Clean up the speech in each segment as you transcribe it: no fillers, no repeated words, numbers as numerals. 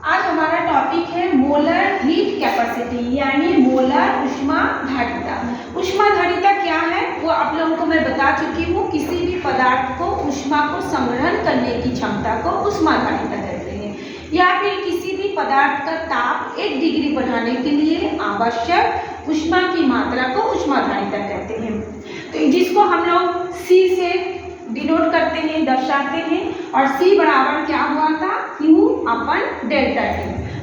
आज हमारा टॉपिक है मोलर हीट कैपेसिटी यानी मोलर ऊष्माधारिता। ऊष्माधारिता क्या है वो आप लोगों को मैं बता चुकी हूँ। किसी भी पदार्थ को ऊष्मा को संग्रहण करने की क्षमता को ऊष्माधारिता कहते हैं, या फिर किसी भी पदार्थ का ताप 1 डिग्री बढ़ाने के लिए आवश्यक ऊष्मा की मात्रा को ऊष्माधारिता कहते हैं। तो जिसको हम लोग C से डिनोट करते हैं, दर्शाते हैं, और C बराबर क्या हुआ था, Q अपन डेल्टा T।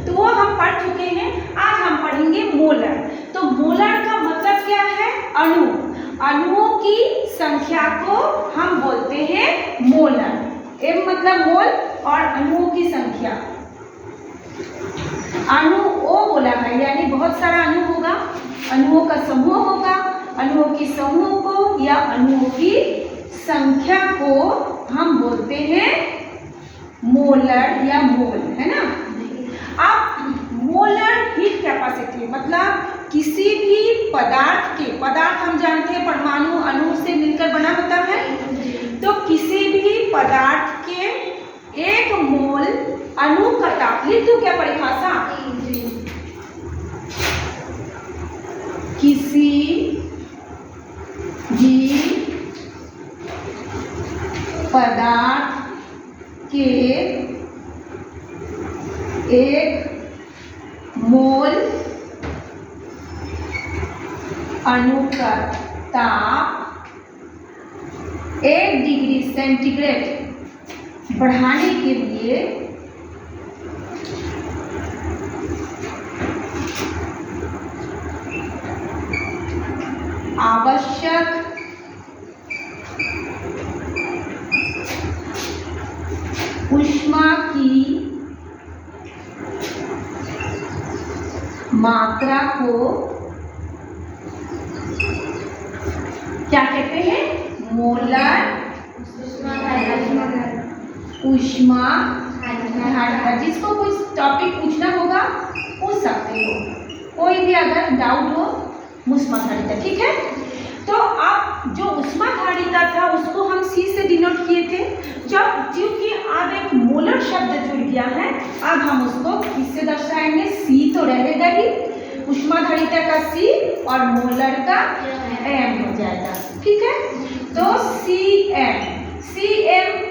तो वो हम पढ़ चुके हैं। आज हम पढ़ेंगे मोलर। तो मोलर का मतलब क्या है, अणु। अणुओं की संख्या को हम बोलते हैं मोलर। M मतलब मोल और अणुओं की संख्या। अणु O बोला है यानी बहुत सारा अणु होगा, अणुओं का समूह होगा। अणुओं की समूह को या अणुओं की संख्या को हम बोलते हैं मोलर या मोल, है ना। अब मोलर हीट कैपेसिटी मतलब किसी भी पदार्थ हम जानते हैं परमाणु अणु से मिलकर बना होता है। तो किसी भी पदार्थ के 1 मोल अणु का ताप, लिख दूं क्या परिभाषा, किसी भी पदार्थ के 1 मोल अणु का ताप 1 डिग्री सेंटीग्रेड बढ़ाने के लिए आवश्यक ऊष्मा की मात्रा को क्या कहते हैं, मोलर ऊष्माधारिता। जिसको कुछ टॉपिक पूछना होगा पूछ सकते हो, कोई भी अगर डाउट हो ऊष्माधारिता, ठीक है। तो अब जो ऊष्माधारिता था उसको हम C से डिनोट किए थे। जब क्योंकि अब एक मोलर शब्द जुड़ गया है, अब हम उसको किससे दर्शाएंगे, C तो रहेगा ही, ऊष्माधारिता का C और मोलर का M हो जाएगा, ठीक है। तो Cm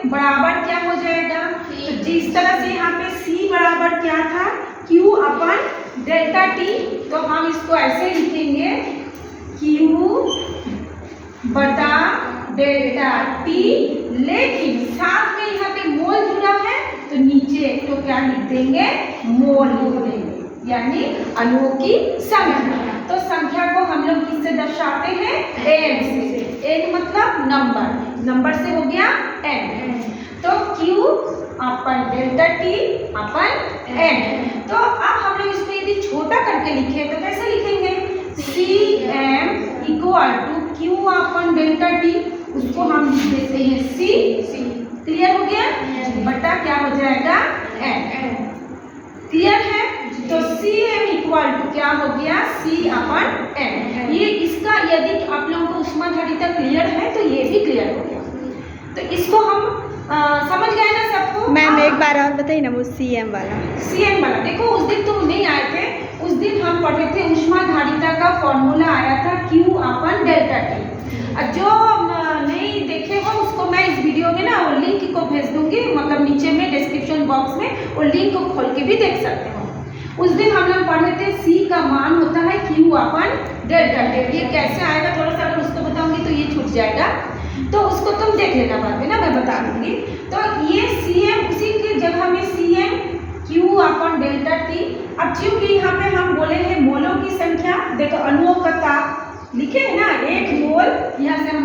बराबर क्या हो जाएगा, तो जिस तरह से यहाँ पे C बराबर क्या था, Q अपन डेल्टा T, तो हम इसको ऐसे लिखेंगे Q बटा डेल्टा T, लेकिन साथ में यहाँ पे मोल जुड़ा है तो नीचे तो क्या लिख देंगे, मोल लिख देंगे, यानी अणुओं की संख्या। तो संख्या को हम लोग किससे दर्शाते हैं, n से। n मतलब नंबर से हो गया n। तो Q अपन डेल्टा T अपन n। तो अब हम लोग इसको यदि छोटा करके लिखे तो कैसे लिखेंगे, Cm equal to Q upon delta T, उसको हम लिख देते हैं C। क्लियर हो गया, बटा क्या हो जाएगा n। क्लियर है। तो Cm इक्वल टू क्या हो गया, C अपन n। ये इसका यदि आप लोगों को ऊष्माधारिता क्लियर है तो ये भी क्लियर हो गया। तो इसको हम समझ गए ना सबको। मैम एक बार और बताइए ना वो Cm वाला। देखो उस दिन तुम नहीं आए थे, उस दिन हम पढ़े थे ऊष्माधारिता का फॉर्मूला आया था Q अपन डेल्टा T। जो नहीं देखे हो उसको मैं इस वीडियो में ना वो लिंक को भेज दूंगी, मतलब नीचे में डिस्क्रिप्शन बॉक्स में वो लिंक को खोल के भी देख सकते हो। उस दिन हम लोग पढ़े थे C का मान होता है Q अपन डेल्टा T। ये कैसे आएगा थोड़ा सा अगर उसको बताऊंगी तो ये छूट जाएगा, तो उसको तुम देख लेना बाद में ना, मैं बता दूंगी। तो ये Cm, उसी की जगह में Cm Q upon delta T। अब क्योंकि यहाँ पे हम बोले हैं मोलों की संख्या, देखो अणुओं का ताप लिखे है ना, 1 मोल, यहाँ से हम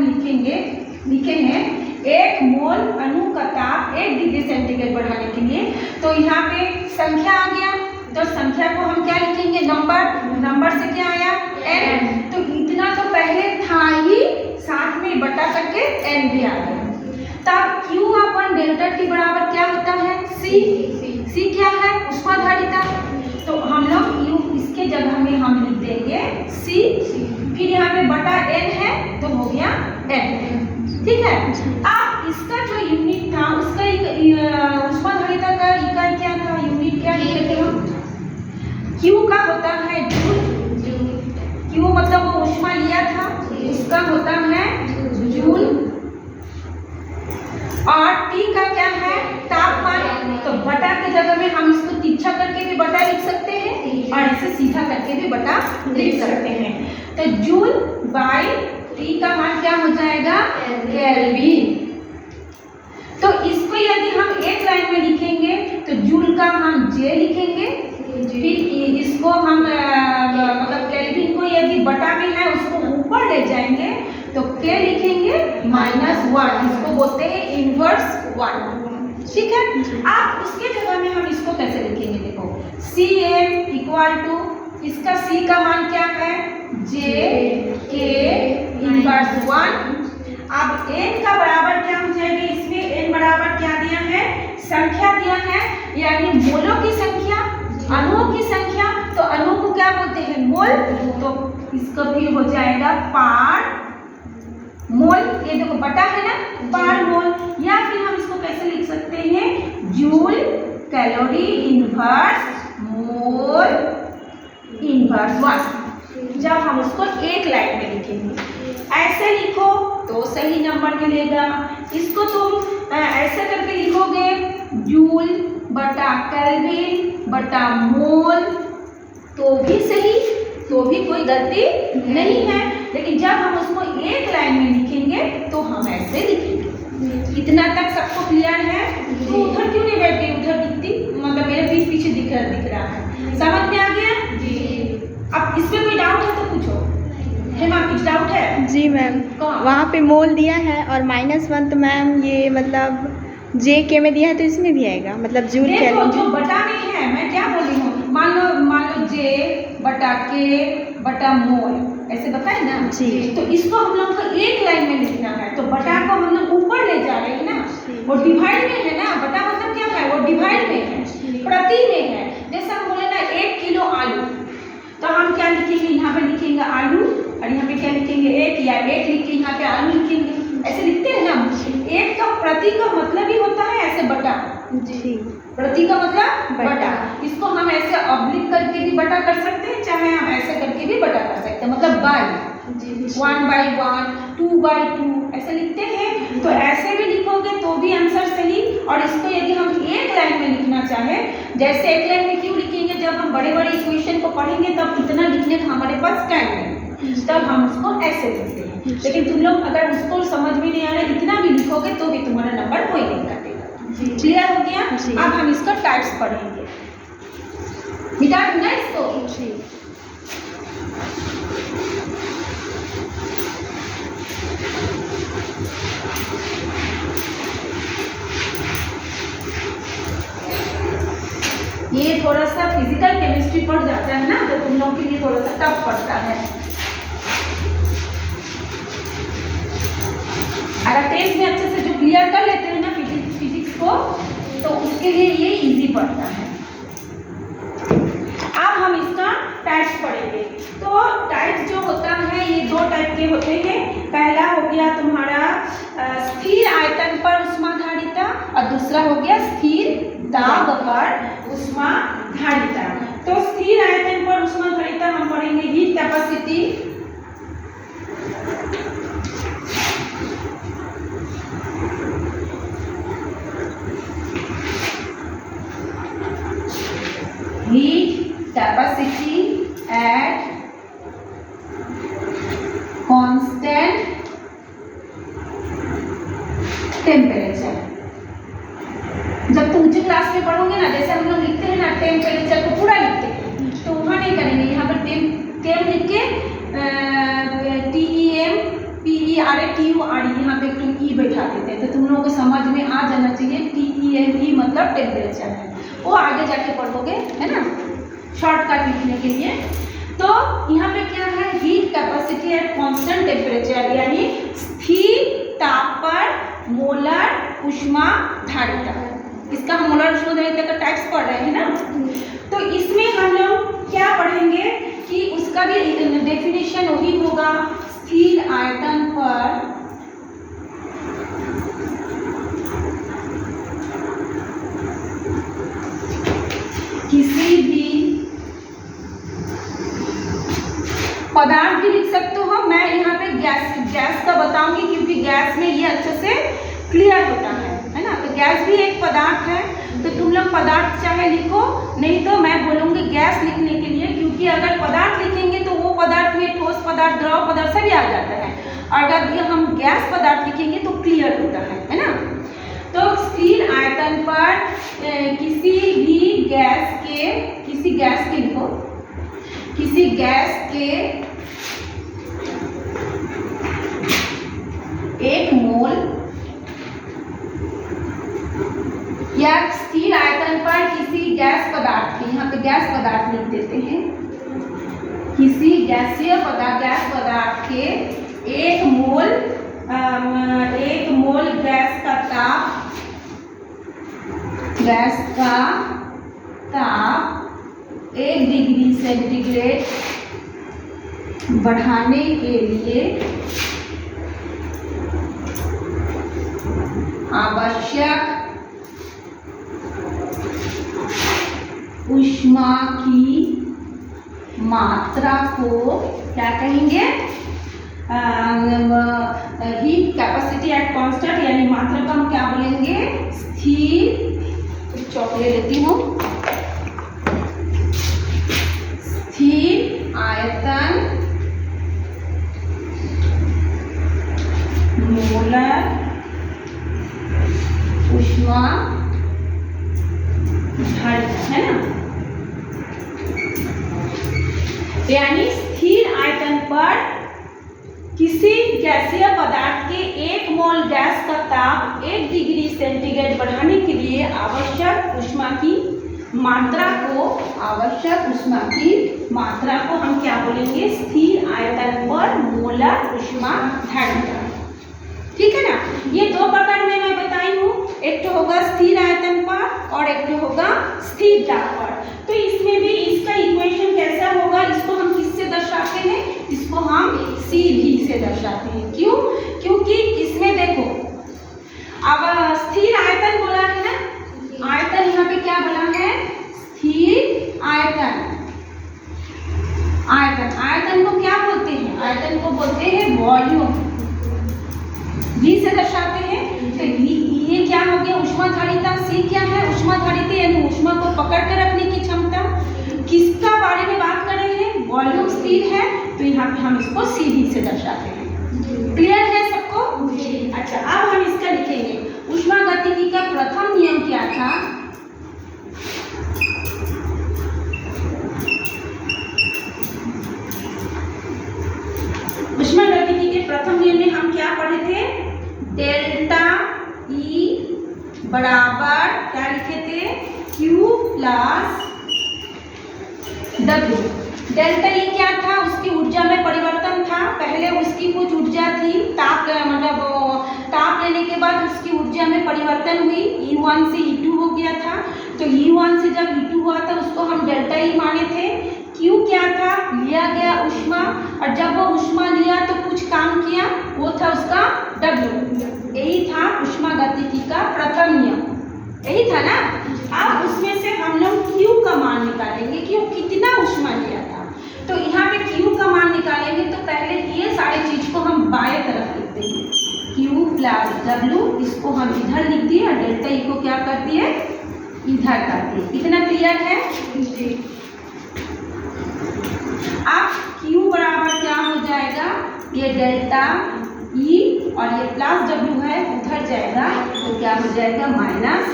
लिखे हैं 1 मोल अणु का ताप 1 डिग्री सेंटीग्रेड बढ़ाने के लिए। तो यहाँ पे संख्या आ गया, तो संख्या को हम क्या लिखेंगे, नंबर से क्या आया n। तो इतना तो पहले था ही, साथ में बटा करके n भी आ गया। तब Q अपन डेल्टा T बराबर क्या होता है, C क्या है, ऊष्माधारिता। तो हम लोग इसके जगह में हम लिख देंगे C, फिर यहाँ पे बटा n है तो हो गया n, ठीक है। अब इसका जो यूनिट था उसका ऊष्माधारिता का इकाई क्या था, यूनिट क्या लिखे थे क्यू का होता है जूल, क्यू मतलब वो ऊष्मा लिया था उसका होता है जूल। और टी का क्या है तापमान, तो बटा की जगह में हम इसको तिरछा करके भी बटा लिख सकते हैं और ऐसे सीधा करके भी बटा लिख सकते हैं। तो जूल बाई टी का मान क्या हो जाएगा केल्विन। तो इसको यदि हम एक लाइन में लिखेंगे तो जूल का हम जे लिखेंगे, फिर इसको हम मतलब केल्विन को यदि बटा में है उसको ऊपर ले जाएंगे तो के लिखेंगे -1, इसको बोलते हैं इनवर्स 1। ठीक है, आप उसके जगह में हम इसको कैसे लिखेंगे, देखो Cm इक्वल टू इसका C का मान क्या है J K इनवर्स 1। अब n का बराबर क्या हो जाएगा, इसमें n बराबर क्या दिया है संख्या दिया है, यानी मोलों की संख्या, अणुओं की संख्या। तो अणु को क्या बोलते हैं मोल, तो इसका भी हो जाएगा पार मोल। ये देखो बटा है ना पार मोल, या फिर हम इसको कैसे लिख सकते हैं joule calorie inverse mole inverse 1। जब हम उसको एक लाइन में लिखेंगे ऐसे लिखो तो सही नंबर मिलेगा। इसको तुम ऐसे करके लिखोगे जूल बटा केल्विन बटा मोल तो भी सही, तो भी कोई गलती नहीं है। लेकिन जब हम उसको एक लाइन में लिखेंगे तो हम ऐसे लिखेंगे। इतना तक सबको क्लियर है? तो उधर क्यों नहीं बैठ गई, उधर दिखती मतलब मेरे पीछे पीछे दिख रहा है, समझ में आ गया जी। अब इसमें कोई डाउट है तो पूछो। हेमा कुछ डाउट है? जी मैम, वहाँ पे मोल दिया है और -1, तो मैम ये मतलब जे के में दिया है तो इसमें भी आएगा, मतलब जूल केल्विन जो बटा में है। मैं क्या बोल रही हूँ, मान लो जे बटा के बटा मोल ऐसे बताए ना जी। तो इसको हम लोग को एक लाइन में लिखना है, तो बटा को हम लोग ऊपर ले जा रहे हैं ना, वो डिवाइड में है ना। बटा मतलब क्या है, वो डिवाइड में है, प्रति में है। जैसे हम बोले ना 1 किलो आलू, तो हम क्या लिखेंगे, यहाँ पे लिखेंगे आलू और यहाँ पे क्या लिखेंगे 1, या 1 लिख के यहाँ पे आलू लिखेंगे, ऐसे लिखते हैं ना। एक का प्रति का मतलब ही होता है ऐसे बटा जी, प्रति का मतलब बटा। इसको हम ऐसे ऑब्लिक करके भी बटा कर सकते हैं, चाहे हम ऐसे करके भी बटा कर सकते हैं, मतलब बाय 1/1 2/2 ऐसे लिखते हैं। तो ऐसे भी लिखोगे तो भी आंसर सही। और इसको यदि हम एक लाइन में लिखना चाहें, जैसे एक लाइन में क्यों लिखेंगे, जब हम बड़े बड़े इक्वेशन को पढ़ेंगे तब इतना लिखने का हमारे पास टाइम नहीं, तब हम उसको ऐसे लिखते हैं। लेकिन तुम लोग अगर उसको समझ में नहीं आ रहा, इतना भी लिखोगे तो भी तुम्हारा नंबर कोई नहीं काटेगा। क्लियर हो गया? अब हम इसका टाइप्स पढ़ेंगे, मिटा दूंगा इसको जी। ये थोड़ा सा फिजिकल केमिस्ट्री पढ़ जाता है ना, तो तुम लोग के लिए थोड़ा सा टफ पड़ता है। अगर टेस्ट में अच्छे से जो क्लियर कर लेते हैं ना फिजिक्स को, तो उसके लिए ये इजी पड़ता है। अब हम इसका टाइप्स पढ़ेंगे। तो टाइप्स जो होता है ये 2 टाइप के होते हैं। पहला हो गया तुम्हारा स्थिर आयतन पर ऊष्माधारिता और दूसरा हो गया स्थिर दाब पर ऊष्माधारिता। तो स्थिर आयतन पर ऊष्माधारिता हम पढ़ेंगे heat capacity, at constant temperature. जब तुम उच्च क्लास में पढ़ोगे ना, जैसे हम लोग लिखते हैं ना टेम्परेचर को पूरा लिखते हैं, तो वहाँ नहीं करेंगे, यहाँ पर टेम लिख के TEMPERATURE यहाँ पे तुम ई बैठा देते हैं, तो तुम लोगों को समझ में आ जाना चाहिए TEMP मतलब टेम्परेचर है। वो आगे जाके पढ़ोगे है ना, शॉर्टकट लिखने के लिए। तो यहाँ पे क्या है, heat capacity at constant temperature, यानी स्थिर ताप पर मोलर ऊष्माधारिता। इसका हम मोलर ऊष्माधारिता का टाइप्स पढ़ रहे हैं ना। तो इसमें हम लोग क्या पढ़ेंगे कि उसका भी डेफिनेशन वही होगा, स्थिर आयतन पर किसी भी सब बताऊंगी, क्योंकि गैस में ये अच्छे से क्लियर होता है ना। तो गैस भी एक पदार्थ है, तो तुम लोग पदार्थ चाहे लिखो, नहीं तो मैं बोलूँगी गैस लिखने के लिए, क्योंकि अगर पदार्थ लिखेंगे तो वो पदार्थ में ठोस पदार्थ, द्रव पदार्थ सभी आ जाता है। अगर ये हम गैस पदार्थ लिखेंगे तो क्लियर होता है ना। तो स्थिर आयतन पर किसी गैस के लिखो, किसी गैस के 1 मोल, या स्थिर आयतन पर किसी गैस पदार्थ के, यहाँ पे गैस पदार्थ लिख देते हैं, किसी गैसीय गैस पदार्थ के 1 मोल गैस का ताप 1 डिग्री सेंटीग्रेड बढ़ाने के लिए आवश्यक ऊष्मा की मात्रा को क्या कहेंगे? हीट कैपेसिटी एट कांस्टेंट, यानी मात्रा को हम क्या बोलेंगे? स्थिर। चौक ले लेती हूँ। स्थिर आयतन मोलर ऊष्मा है ना। यानी स्थिर आयतन पर किसी गैसीय पदार्थ के 1 मोल गैस का ताप 1 डिग्री सेंटीग्रेड बढ़ाने के लिए आवश्यक ऊष्मा की मात्रा को हम क्या बोलेंगे? स्थिर आयतन पर मोलर ऊष्मा धारिता। ठीक है ना। ये 2 प्रकार में मैं बताई हूँ, एक तो होगा स्थिर आयतन पर और एक तो होगा स्थिर ताप पर। तो इसमें भी इसका इक्वेशन कैसा होगा? इसको हम किससे दर्शाते हैं? इसको हम सीधी से दर्शाते हैं। क्यों? क्योंकि इसमें देखो, अब स्थिर आयतन बोला है ना, आयतन यहाँ पे क्या बोला है? स्थिर आयतन। आयतन को क्या बोलते हैं? आयतन को बोलते हैं वॉल्यूम। जी से दर्शाते हैं। तो ये क्या हो गया? ऊष्माधारिता। सी क्या है? ऊष्माधारिता यानी ऊष्मा को पकड़ कर रखने की क्षमता। किसका बारे में बात कर रहे हैं? वॉल्यूम स्थिर है, तो यहाँ पे हम इसको सीधी से दर्शाते हैं। क्लियर है सबको? अच्छा, अब हम इसका लिखेंगे। ऊष्मागतिकी का प्रथम नियम क्या था? ऊष्मागतिकी के प्रथम नियम में हम क्या पढ़े थे? डेल्टा ई बराबर क्या लिखे थे? Q plus W। Delta E क्या था? उसकी ऊर्जा में परिवर्तन था। पहले उसकी कुछ ऊर्जा थी, ताप लेने के बाद उसकी ऊर्जा में परिवर्तन हुई, E1 से E2 हो गया था। तो E1 से जब E2 हुआ था उसको हम डेल्टा ई माने थे। Q क्या था? लिया गया ऊष्मा, और जब वो ऊष्मा लिया तो कुछ काम किया, वो था उसका W। यही था ऊष्मागतिकी का प्रथम नियम, यही था ना। अब उसमें से हम लोग Q का मान निकालेंगे कि वो कितना ऊष्मा लिया था। तो यहाँ पे Q का मान निकालेंगे तो पहले ये सारी चीज को हम बाएं तरफ लिखते हैं, Q प्लस W। इसको हम इधर लिख दिए और डेल्टा ई को क्या कर दिए? इधर कर दिए। इतना क्लियर है? अब Q बराबर क्या हो जाएगा? ये डेल्टा ई और ये प्लस W है, उधर जाएगा तो क्या हो जाएगा? Minus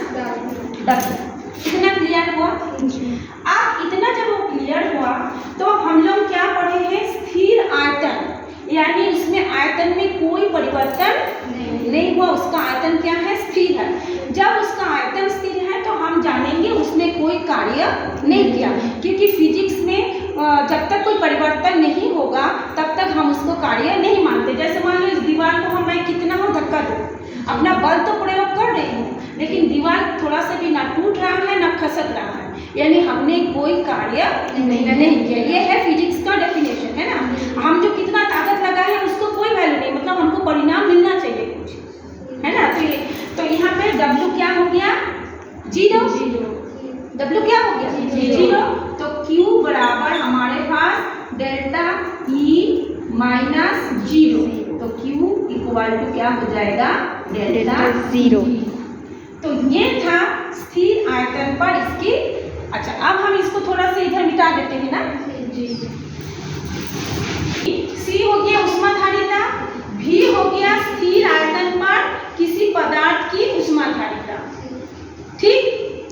W। इतना क्लियर हुआ? अब इतना जब वो क्लियर हुआ तो हम लोग क्या पढ़े हैं? स्थिर आयतन, यानी उसमें आयतन में कोई परिवर्तन नहीं हुआ। उसका आयतन क्या है? स्थिर है। जब उसका आयतन स्थिर है तो हम जानेंगे उसने कोई कार्य नहीं किया, क्योंकि फिजिक्स में जब तक कोई परिवर्तन नहीं होगा तब तक हम उसको कार्य नहीं मानते। जैसे मान लो इस दीवार को मैं कितना हो धक्का दूँ, अपना बल तो प्रयोग कर रही हूँ, लेकिन दीवार थोड़ा सा भी ना टूट रहा है ना खसक रहा है, यानी हमने कोई कार्य नहीं किया। ये है फिजिक्स का डेफिनेशन, है ना। हम जो कितना ताकत लगा है उसको कोई वैल्यू नहीं, मतलब हमको परिणाम मिलना चाहिए कुछ, है ना। तो यहाँ पे W क्या हो गया? 0। W क्या हो गया? 0। तो Q बराबर हमारे पास डेल्टा E माइनस 0। तो Q इक्वल टू क्या हो जाएगा, डेल्टा जीरो। तो ये था स्थिर आयतन पर इसकी। अच्छा, अब हम इसको थोड़ा सा इधर मिटा देते हैं ना। सी हो गया ऊष्माधारिता, भी हो गया स्थिर आयतन पर किसी पदार्थ की ऊष्माधारिता। ठीक,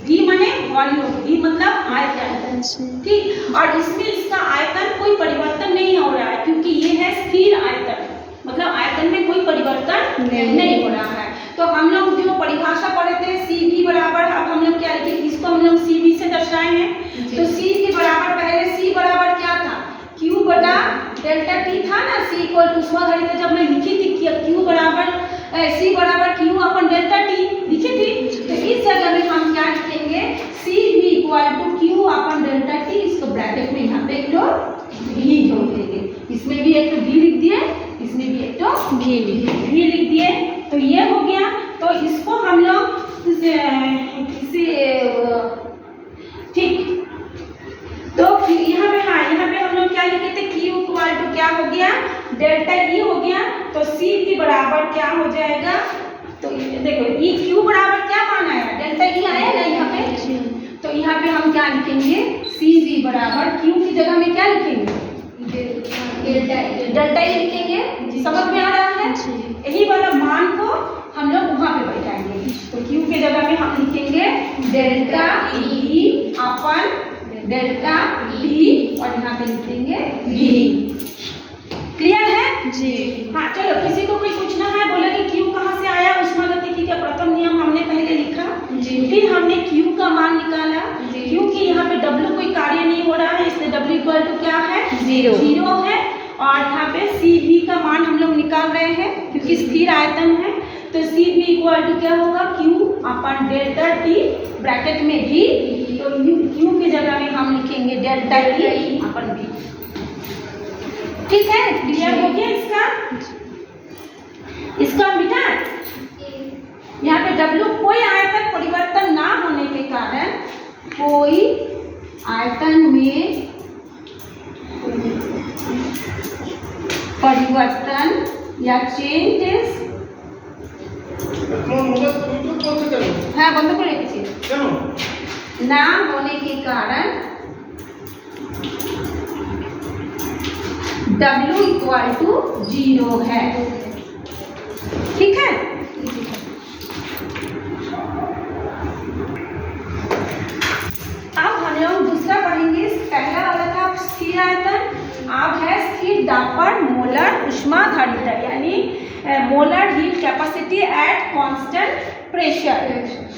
भी माने वॉल्यूम, भी मतलब आयतन। ठीक, और इसमें इसका आयतन कोई परिवर्तन नहीं हो रहा है क्योंकि ये है स्थिर आयतन, मतलब आयतन में कोई परिवर्तन नहीं हो रहा है। तो हम लोग जो परिभाषा पढ़े थे सी भी बराबर, अब हम लोग क्या लिखे, इसको हम लोग सी भी से दर्शाए हैं। तो सी के बराबर, पहले सी बराबर क्या था, क्यू बटा डेल्टा टी था ना। सी इक्वल टू ऊष्माधारिता जब मैं लिखी थी कि क्यू बराबर सी बराबर क्यू अपन डेल्टा टी लिखी थी। तो इस जगह में हम क्या लिखेंगे, सी भी equal to Q upon delta T, इसको ब्रैकेट में यहाँ पे एक तो भी जोड़ देंगे, इसमें भी एक तो भी लिख दिए, इसमें भी एक तो भी लिख दिए। तो ये हो गया। तो इसको हम लोग किसी ठीक, तो यहाँ पे, हाँ यहाँ पे हम लोग क्या लिखे थे, क्यू इक्वल टू क्या हो गया, डेल्टा ई हो गया। तो सी के बराबर क्या हो जाएगा, तो देखो ई क्यू बराबर क्या मान आया, डेल्टा ई आया ना यहाँ पे। तो यहाँ पे हम क्या लिखेंगे, सी वी बराबर क्यू की जगह में क्या लिखेंगे, डेल्टा ई लिखेंगे। समझ में आ रहा है, यही वाला मान को हम लोग वहाँ पे बैठाएंगे। तो क्यू के जगह में हम लिखेंगे डेल्टा ई अपन डेल्टा टी, और यहाँ पे लिखेंगे भी। क्लियर है जी। हाँ, चलो किसी को कोई पूछना है, बोला कि क्यू कहाँ से आया, ऊष्मागतिकी का प्रथम नियम हमने पहले लिखा जी। फिर हमने क्यू का मान निकाला क्योंकि यहाँ पे डब्ल्यू कोई कार्य नहीं हो रहा है, इसलिए डब्ल्यू इक्वल टू क्या है, जीरो है। और यहाँ पे सी भी का मान हम लोग निकाल रहे हैं क्योंकि स्थिर आयतन है। तो सी भी इक्वल टू क्या होगा, Q upon delta T bracket में भी। तो क्यू की जगह में हम लिखेंगे डेल्टा टी अपन भी। ठीक है, क्लियर हो गया इसका मिटा। यहाँ पे डब्ल्यू कोई आयतन परिवर्तन ना होने के कारण, कोई आयतन में परिवर्तन या चेंजेस, हाँ बंद को लेके ना होने के कारण W इक्वल टू जीरो है। ठीक है, अब हम लोग दूसरा पढ़ेंगे। पहला वाला था स्थिर आयतन, अब है स्थिर दाब पर मोलर ऊष्माधारिता, यानी molar heat capacity at constant pressure.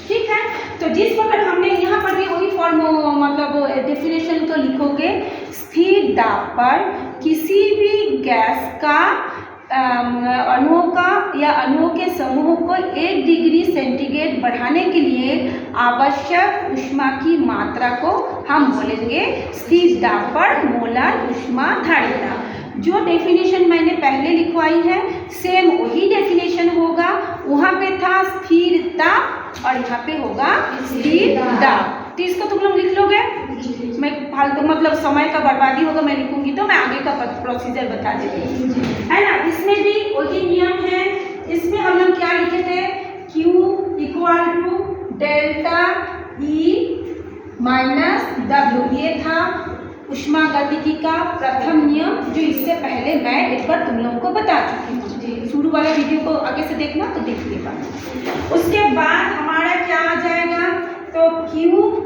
ठीक है, तो जिस प्रकार हमने यहाँ पर भी वही फॉर्म मतलब डेफिनेशन को लिखोगे, स्थिर दाब पर किसी भी गैस का अणुओं का या अणुओं के समूह को 1 डिग्री सेंटीग्रेड बढ़ाने के लिए आवश्यक ऊष्मा की मात्रा को हम बोलेंगे स्थिर दाब पर मोलर ऊष्माधारिता। जो डेफिनेशन मैंने पहले लिखवाई है सेम वही डेफिनेशन होगा। वहाँ पे था स्थिरता और यहाँ पे होगा स्थिर दाब। तो इसको तुम लोग लिख लोगे, मैं फालतू मतलब समय का बर्बादी होगा, मैं लिखूंगी तो मैं आगे का प्रोसीजर बता देती हूँ, है ना। इसमें भी वही नियम है। इसमें हम लोग क्या लिखे थे, Q equal to delta E minus W, ये था ऊष्मागतिकी का प्रथम नियम, जो इससे पहले मैं एक बार तुम लोगों को बता चुकी हूँ। शुरू वाला वीडियो को आगे से देखना तो देखिएगा। उसके बाद हमारा क्या आ जाएगा, तो Q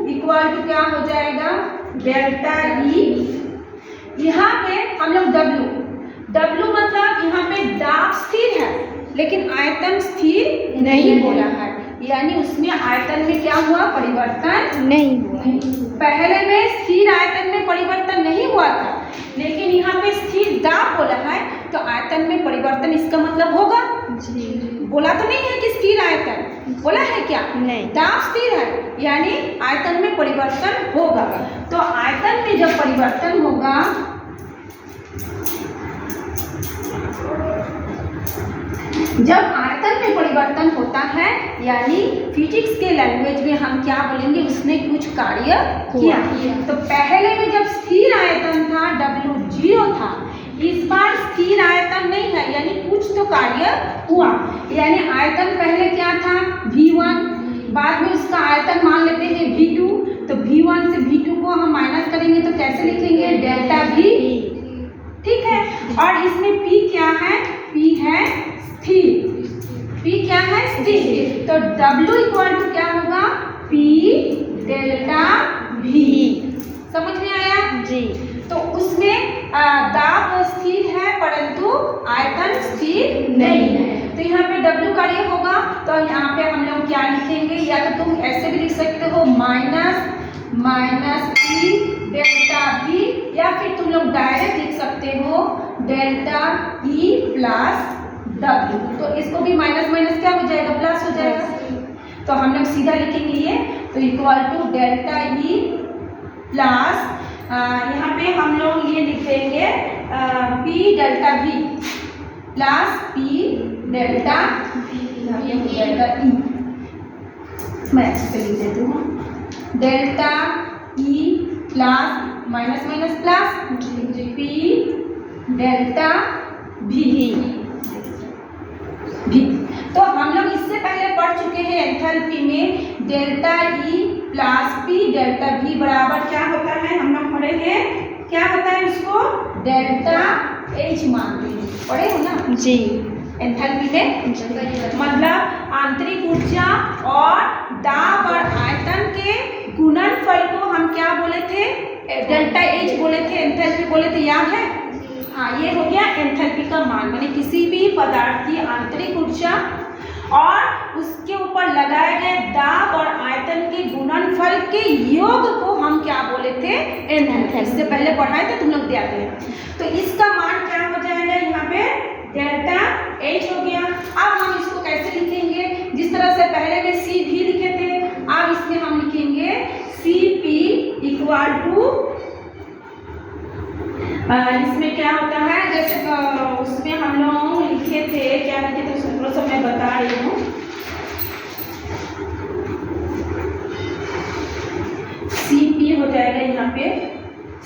इक्वल टू क्या हो जाएगा, डेल्टा E। यहाँ पे हम लोग W मतलब यहाँ पे दाब स्थिर है लेकिन आयतन स्थिर नहीं हो रहा है, यानी उसमें आयतन में क्या हुआ, परिवर्तन नहीं हुआ। पहले में स्थिर आयतन में परिवर्तन नहीं हुआ था, लेकिन यहाँ पे स्थिर दाब बोला है तो आयतन में परिवर्तन इसका मतलब होगा। बोला तो नहीं है कि स्थिर आयतन, बोला है क्या, नहीं, दाब स्थिर है यानी आयतन में परिवर्तन होगा। तो आयतन में जब परिवर्तन होगा, जब आयतन में परिवर्तन होता है यानी फिजिक्स के लैंग्वेज में हम क्या बोलेंगे, उसने कुछ कार्य किया। तो पहले में जब स्थिर आयतन था W 0 था, इस बार स्थिर आयतन नहीं है, यानी कुछ तो कार्य हुआ। यानी आयतन पहले क्या था V1, बाद में उसका आयतन मान लेते हैं V2, तो V1 से V2 को हम माइनस करेंगे तो कैसे लिखेंगे, डेल्टा V, ठीक है। और इसमें P क्या है, P है स्थिर, P क्या है स्थिर, तो W इक्वल टू क्या होगा, P डेल्टा V। समझ में आया जी। तो उसमें दाब स्थिर है परंतु आयतन स्थिर नहीं है, तो यहाँ पे W कार्य होगा, तो यहाँ पे हम लोग क्या लिखेंगे, या तो तुम ऐसे भी लिख सकते हो माइनस P डेल्टा V, या फिर तुम लोग डायरेक्ट लिख सकते हो डेल्टा E प्लस W। तो इसको भी माइनस माइनस क्या हो जाएगा, प्लस हो जाएगा, तो हम लोग सीधा लिखेंगे ये, तो equal to delta E plus यहाँ पे हम लोग ये लिख देंगे P delta V plus P delta ये हो जाएगा E। मैं ऐसे लिख देती हूँ, delta E plus minus minus plus P delta V। तो हम लोग इससे पहले पढ़ चुके हैं एंथैल्पी में delta E plus P delta V बराबर क्या होता है, हम लोग पढ़े हैं, क्या होता है उसको डेल्टा H मानते हैं, पढ़े हो ना जी। एंथैल्पी में मतलब आंतरिक ऊर्जा और दाब और आयतन के गुणनफल को हम क्या बोले थे, डेल्टा H बोले थे, एंथैल्पी बोले थे, याद है। हाँ, ये हो गया एंथैल्पी का मान, माने किसी भी पदार्थ की आंतरिक ऊर्जा और उसके ऊपर लगाए गए दाब और आयतन के गुणनफल के योग को हम क्या बोले थे, एंथैल्पी। इससे पहले पढ़ाए थे तुम लोग, दिया थे। तो इसका मान क्या हो जाएगा, यहाँ पे डेल्टा H हो गया। अब हम इसको कैसे लिखेंगे, जिस तरह से पहले में C भी लिखे थे, अब इसमें हम लिखेंगे CP इक्वल टू, इसमें क्या होता है, जैसे उसमें हम लोग लिखे थे, क्या लिखे थे सूत्रों से मैं बता रही हूँ, CP हो जाएगा यहाँ पे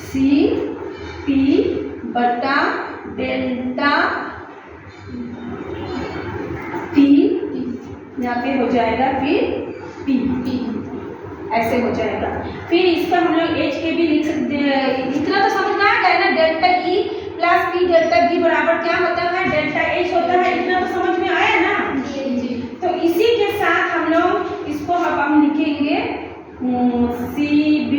CP बटा डेल्टा T, यहाँ पे हो जाएगा फिर P, ऐसे हो जाएगा। फिर इसका हम लोग H के भी लिख सकते हैं, इतना तो समझ में आ गया ना, delta E plus P delta V बराबर क्या होता है, डेल्टा H होता है, इतना तो समझ में आया ना। तो इसी के साथ हम लोग इसको हम लिखेंगे CP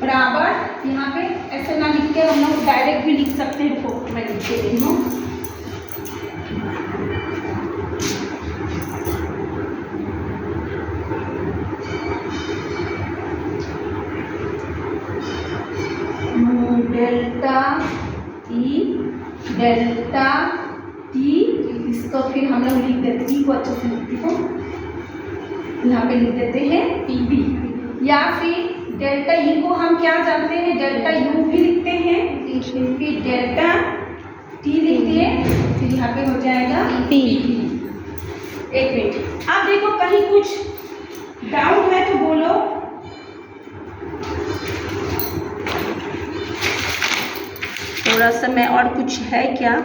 बराबर, यहाँ पे ऐसे ना लिख के हम लोग डायरेक्ट भी लिख सकते हैं, तो मैं लिख के रही हूँ डेल्टा E डेल्टा T, इसको फिर हम लोग लिख देते हैं, E को अच्छे से लिखती हूँ, यहाँ पे लिख देते हैं PB, या फिर डेल्टा E को हम क्या जानते हैं, डेल्टा U भी लिखते हैं, फिर डेल्टा T लिख दिए, फिर यहाँ पे हो जाएगा P। एक मिनट, अब देखो कहीं कुछ डाउट है तो बोलो। थोड़ा सा मैं, और कुछ है क्या,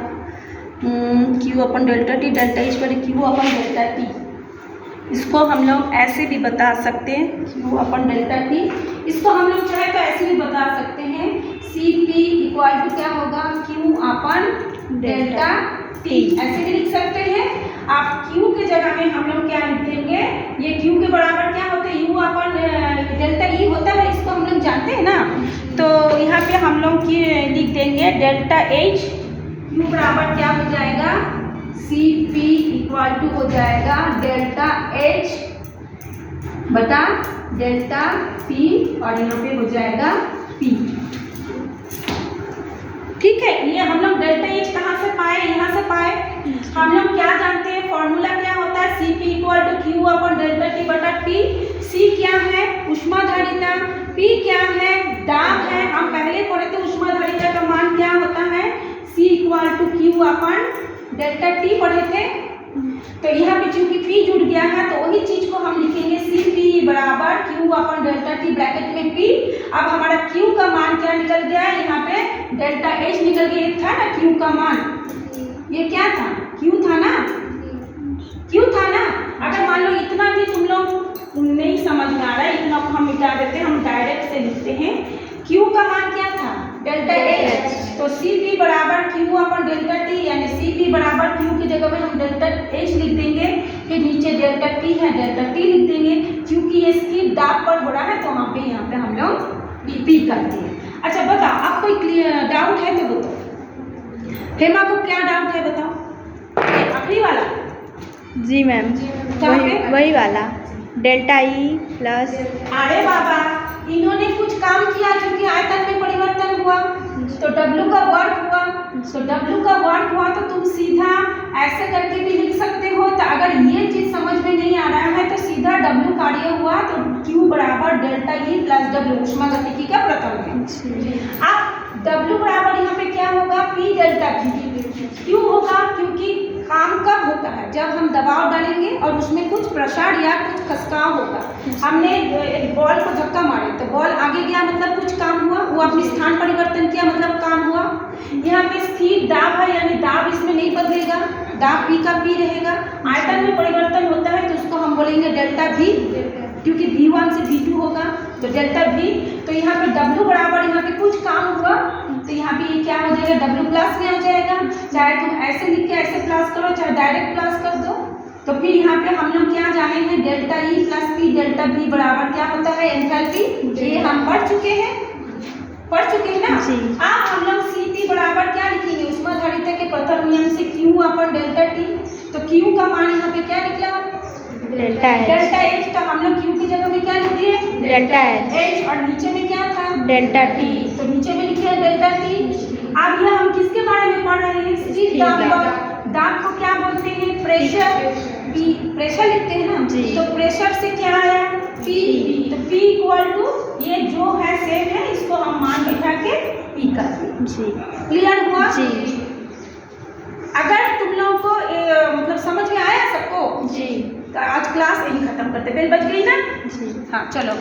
Q upon delta T delta H पर Q अपन डेल्टा T, इसको हम लोग ऐसे भी बता सकते हैं, Q अपन डेल्टा T, इसको हम लोग चाहे तो ऐसे भी बता सकते हैं, CP इक्वल टू क्या होगा, Q अपन डेल्टा T, ऐसे भी लिख सकते हैं। आप Q के जगह में हम लोग क्या लिख देंगे, ये Q के बराबर क्या होता है, U अपन डेल्टा E होता है, इसको हम लोग जानते हैं ना, तो यहाँ पे हम लोग लिख देंगे डेल्टा H, Q बराबर क्या हो जाएगा, CP इक्वल टू हो जाएगा डेल्टा H बटा डेल्टा P, और यहाँ पे हो जाएगा P, ठीक है। ये हम लोग डेल्टा H कहाँ से पाए, यहाँ से पाए। हम लोग क्या जानते हैं, फॉर्मूला क्या होता है, CP equal to Q upon delta T बटा T। C क्या है, ऊष्माधारिता, P क्या है, दाब है, हम पहले पढ़े थे ऊष्माधारिता का मान क्या होता है, C equal to Q upon delta T पढ़े थे, तो यहाँ पे चूंकि P जुड़ गया है तो वही चीज को हम लिखेंगे CP बराबर Q upon delta T bracket में P। अब हमारा Q का मान क्या निकल गया है, यहाँ पे डेल्टा H निकल गया, ये था ना Q का मान, ये क्या था, Q था ना, Q था ना। अगर मान लो इतना भी तुम लोग नहीं समझ में आ रहा है, इतना को हम मिटा देते हैं, हम डायरेक्ट से लिखते हैं। Q का मान क्या था, डेल्टा H, तो CP बराबर Q अपन डेल्टा T, यानी CP बराबर Q की जगह में हम डेल्टा H लिख देंगे, फिर नीचे डेल्टा T है डेल्टा T लिख देंगे। क्योंकि ये स्पीड दाब पर हो रहा है तो यहाँ पे हम लोग P करते हैं। अच्छा बताओ, आप कोई क्लियर डाउट है तो बताओ, हेमा को क्या डाउट है बताओ, आखिरी वाला। जी मैम, वही वाला डेल्टा E प्लस। अरे बाबा, इन्होंने कुछ काम किया क्योंकि आयतन में परिवर्तन हुआ तो W का वर्ग हुआ, तो W का वर्ग हुआ तो तुम सीधा ऐसे करके भी लिख सकते हो। तो अगर ये चीज समझ में नहीं आ रहा है तो सीधा W कार्य हुआ तो Q बराबर डेल्टा E प्लस W ऊष्मागतिकी का प्रथम है। अब W बराबर यहाँ पे क्या होगा, P डेल्टा T। क्यों होगा, क्योंकि काम कब होता है, जब हम दबाव डालेंगे और उसमें कुछ प्रसार या कुछ खसकाव होगा। हमने एक बॉल को धक्का मारे तो बॉल आगे गया मतलब कुछ काम हुआ, वो अपनी स्थान परिवर्तन किया मतलब काम हुआ। यहाँ पे स्थिर दाब है, यानी दाब इसमें नहीं बदलेगा, दाब P का P रहेगा। आयतन में परिवर्तन होता है तो उसको हम बोलेंगे डेल्टा V, क्योंकि V1 से V2 होगा तो डेल्टा V। तो यहाँ पे W बराबर यहाँ पे कुछ काम हुआ तो यहाँ पे ये क्या हो जाएगा, W प्लस में आ जाएगा। चाहे तुम ऐसे लिख के ऐसे प्लस करो, चाहे डायरेक्ट प्लस कर दो। तो फिर यहाँ पे हम लोग क्या जाने हैं, delta E plus P delta V बराबर क्या होता है, एंथैल्पी। ये हम पढ़ चुके हैं ना। अब हम लोग CP बराबर क्या लिखेंगे, ऊष्माधारिता के प्रथम नियम से Q अपन डेल्टा T। तो Q का मान यहाँ पे क्या निकला, डेल्टा H। तो हम लोग Q की जगह में क्या लिख दिए, डेल्टा H, और नीचे में क्या था, डेल्टा T। तो नीचे में लिखे डेल्टा T। अब यह हम किसके बारे में पढ़ रहे हैं, स्थिर दाब को क्या बोलते हैं, प्रेशर। प्रेशर लिखते हैं ना, तो प्रेशर से क्या आया, P। तो P इक्वल टू ये जो है सेम है, इसको हम मान बिठा के P कर दें। क्लियर हुआ जी। अगर तुम लोगों को मतलब समझ में आया सबको जी, तो आज क्लास यही खत्म करते, बेल बज गई ना जी। हाँ चलो।